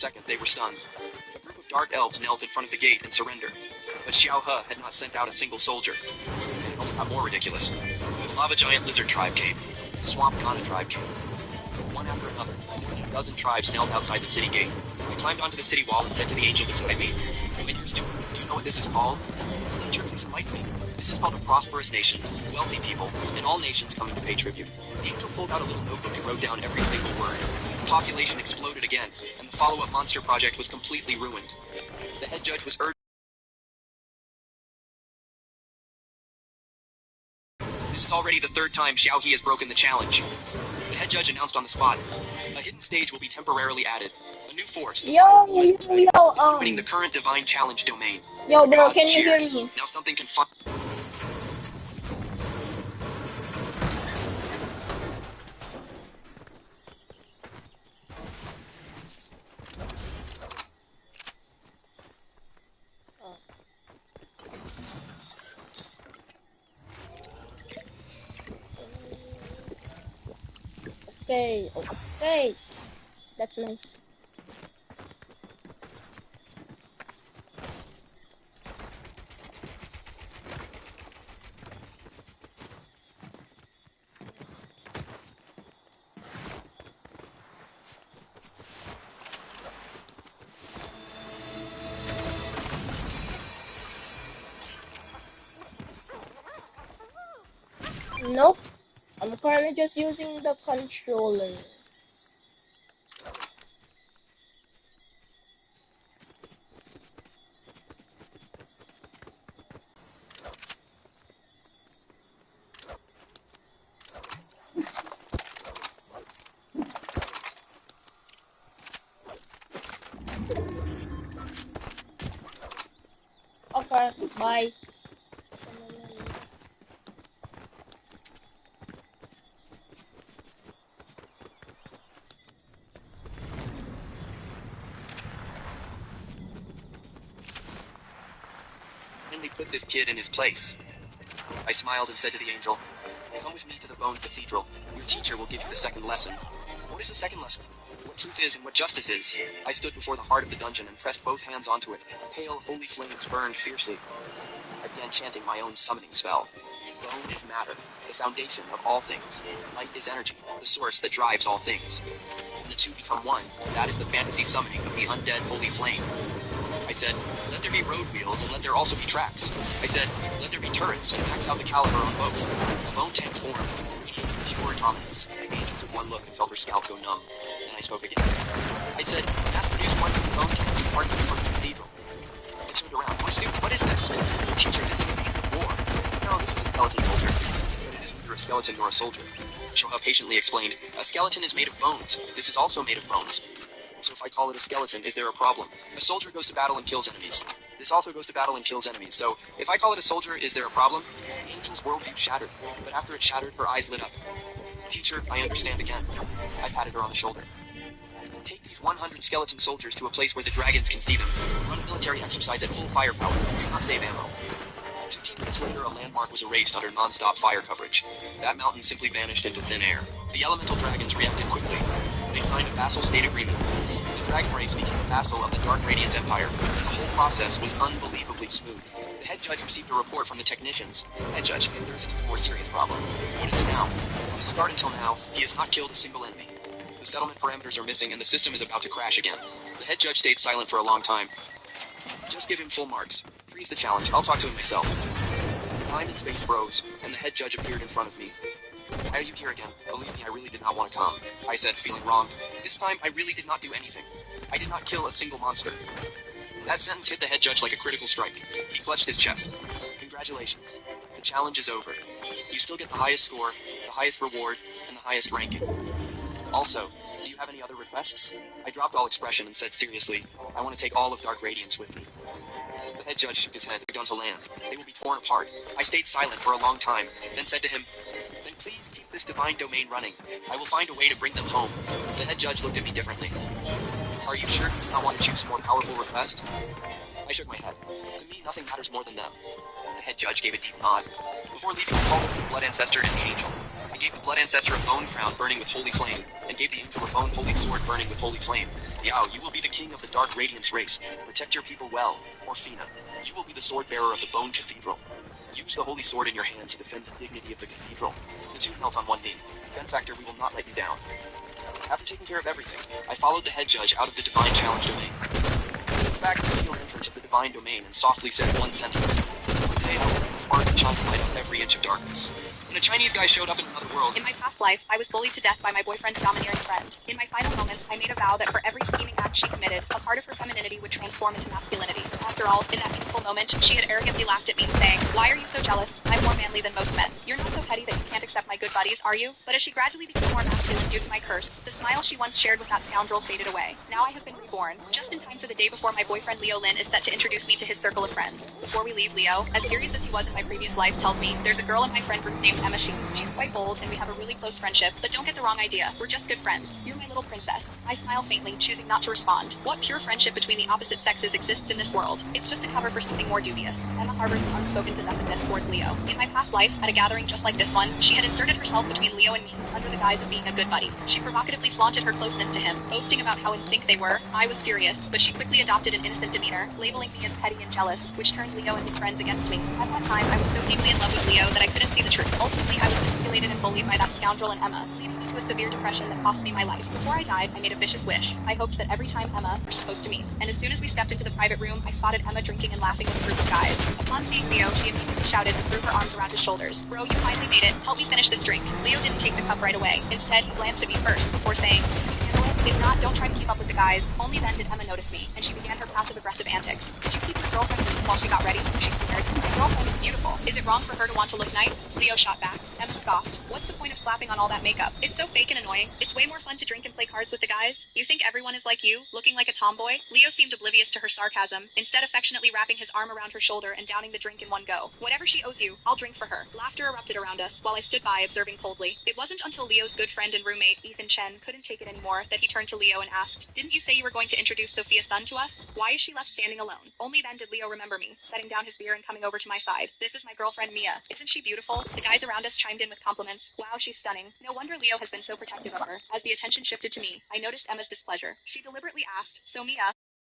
second, they were stunned. A group of dark elves knelt in front of the gate and surrendered. But Xiao He had not sent out a single soldier. And it only got more ridiculous. The lava giant lizard tribe came. The swamp Ghana tribe came. One after another, more than a dozen tribes knelt outside the city gate. I climbed onto the city wall and said to the angel beside me, "My dear student, do you know what this is called?" "Teacher, please enlighten me." "This is called a prosperous nation, wealthy people, and all nations coming to pay tribute." The angel pulled out a little notebook and wrote down every single word. The population exploded again, and the follow-up monster project was completely ruined. The head judge was urged. This is already the third time Xiao He has broken the challenge. The head judge announced on the spot, a hidden stage will be temporarily added. A new force. Winning the current divine challenge domain. Yo, bro, can you hear me? Now something can fuck. Okay, that's nice. Nope, I'm currently just using the controller. Okay, bye. Then they put this kid in his place. I smiled and said to the angel, "Come with me to the Bone Cathedral. Your teacher will give you the second lesson." "What is the second lesson?" "What truth is and what justice is." I stood before the heart of the dungeon and pressed both hands onto it. Pale, holy flames burned fiercely. I began chanting my own summoning spell. Bone is matter, the foundation of all things. Light is energy, the source that drives all things. When the two become one, that is the fantasy summoning of the undead holy flame. I said, "Let there be road wheels and let there also be tracks." I said, "Let there be turrets and max out the caliber on both." A bone tank formed, indicating pure dominance. The angel took one look and felt her scalp go numb. Then I spoke again. I said, "Mass produce one of the bone tanks and part of the cathedral." I turned around. "My student, what is this?" "Teacher, this is a beacon of war." "No, this is a skeleton soldier." "But it is neither a skeleton nor a soldier." Shoha patiently explained, "A skeleton is made of bones. This is also made of bones. So if I call it a skeleton, is there a problem? A soldier goes to battle and kills enemies. This also goes to battle and kills enemies. So if I call it a soldier, is there a problem?" The angel's worldview shattered, but after it shattered, her eyes lit up. "Teacher, I understand again." I patted her on the shoulder. "Take these 100 skeleton soldiers to a place where the dragons can see them. Run a military exercise at full firepower. Do not save ammo." 15 minutes later, a landmark was erased under non-stop fire coverage. That mountain simply vanished into thin air. The elemental dragons reacted quickly. They signed a vassal state agreement. The dragon race became a vassal of the Dark Radiance Empire. The whole process was unbelievably smooth. The head judge received a report from the technicians. "Head judge, there is a more serious problem." "What is it now?" "From the start until now, he has not killed a single enemy. The settlement parameters are missing and the system is about to crash again." The head judge stayed silent for a long time. "Just give him full marks. Freeze the challenge. I'll talk to him myself." Time and space froze, and the head judge appeared in front of me. "Why are you here again? Believe me, I really did not want to come." I said, feeling wrong. This time, I really did not do anything. I did not kill a single monster. That sentence hit the head judge like a critical strike. He clutched his chest. "Congratulations. The challenge is over. You still get the highest score, the highest reward, and the highest ranking. Also, do you have any other requests?" I dropped all expression and said seriously, "I want to take all of Dark Radiance with me." The head judge shook his head, onto land. "They will be torn apart." I stayed silent for a long time, then said to him, "Then please keep this divine domain running. I will find a way to bring them home." The head judge looked at me differently. "Are you sure you do not want to choose a more powerful request?" I shook my head. "To me, nothing matters more than them." The head judge gave a deep nod. Before leaving, I called the blood ancestor and the angel. I gave the blood ancestor a bone crown burning with holy flame, and gave the angel a bone holy sword burning with holy flame. Yao, you will be the king of the Dark Radiance race. Protect your people well. Or Fina, you will be the sword bearer of the Bone Cathedral. Use the holy sword in your hand to defend the dignity of the cathedral. The two knelt on one knee. Benefactor, we will not let you down. After taking care of everything, I followed the head judge out of the Divine Challenge domain. Back to the sealed entrance of the Divine Domain and softly said one sentence. Today I will bring the spark and shine light up every inch of darkness. When a Chinese guy showed up in another world. In my past life, I was bullied to death by my boyfriend's domineering friend. In my final moments, I made a vow that for every scheming act she committed, a part of her femininity would transform into masculinity. After all, in that painful moment, she had arrogantly laughed at me, saying, "Why are you so jealous? I'm more manly than most men. You're not so petty that you can't accept my good buddies, are you?" But as she gradually became more masculine due to my curse, the smile she once shared with that scoundrel faded away. Now I have been reborn, just in time for the day before my boyfriend Leo Lin is set to introduce me to his circle of friends. Before we leave, Leo, as serious as he was in my previous life, tells me, "There's a girl in my friend group named Emma Sheep. She's quite bold, and we have a really close friendship, but don't get the wrong idea. We're just good friends. You're my little princess." I smile faintly, choosing not to respond. What pure friendship between the opposite sexes exists in this world? It's just a cover for something more dubious. Emma harbors an unspoken possessiveness towards Leo. In my past life, at a gathering just like this one, she had inserted herself between Leo and me, under the guise of being a good buddy. She provocatively flaunted her closeness to him, boasting about how in sync they were. I was furious, but she quickly adopted an innocent demeanor, labeling me as petty and jealous, which turned Leo and his friends against me. At that time, I was so deeply in love with Leo that I couldn't see the truth. Ultimately, I was manipulated and bullied by that scoundrel and Emma, leading me to a severe depression that cost me my life. Before I died, I made a vicious wish. I hoped that every time Emma were supposed to meet. And as soon as we stepped into the private room, I spotted Emma drinking and laughing with a group of guys. Upon seeing Leo, she immediately shouted and threw her arms around his shoulders. "Bro, you finally made it. Help me finish this drink." Leo didn't take the cup right away. Instead, he glanced at me first, before saying, "If not, don't try to keep up with the guys." Only then did Emma notice me, and she began her passive-aggressive antics. "Did you keep your girlfriend waiting while she got ready?" She sneered. "My girlfriend is beautiful. Is it wrong for her to want to look nice?" Leo shot back. Emma scoffed. "What's the point of slapping on all that makeup? It's so fake and annoying. It's way more fun to drink and play cards with the guys. You think everyone is like you, looking like a tomboy?" Leo seemed oblivious to her sarcasm, instead affectionately wrapping his arm around her shoulder and downing the drink in one go. "Whatever she owes you, I'll drink for her." Laughter erupted around us, while I stood by observing coldly. It wasn't until Leo's good friend and roommate, Ethan Chen, couldn't take it anymore that he turned to Leo and asked, "Didn't you say you were going to introduce Sophia's son to us? Why is she left standing alone?" Only then did Leo remember me, setting down his beer and coming over to my side. "This is my girlfriend Mia. Isn't she beautiful?" The guys around us chimed in with compliments. "Wow, she's stunning." No wonder Leo has been so protective of her. As the attention shifted to me, I noticed Emma's displeasure. She deliberately asked, "So Mia,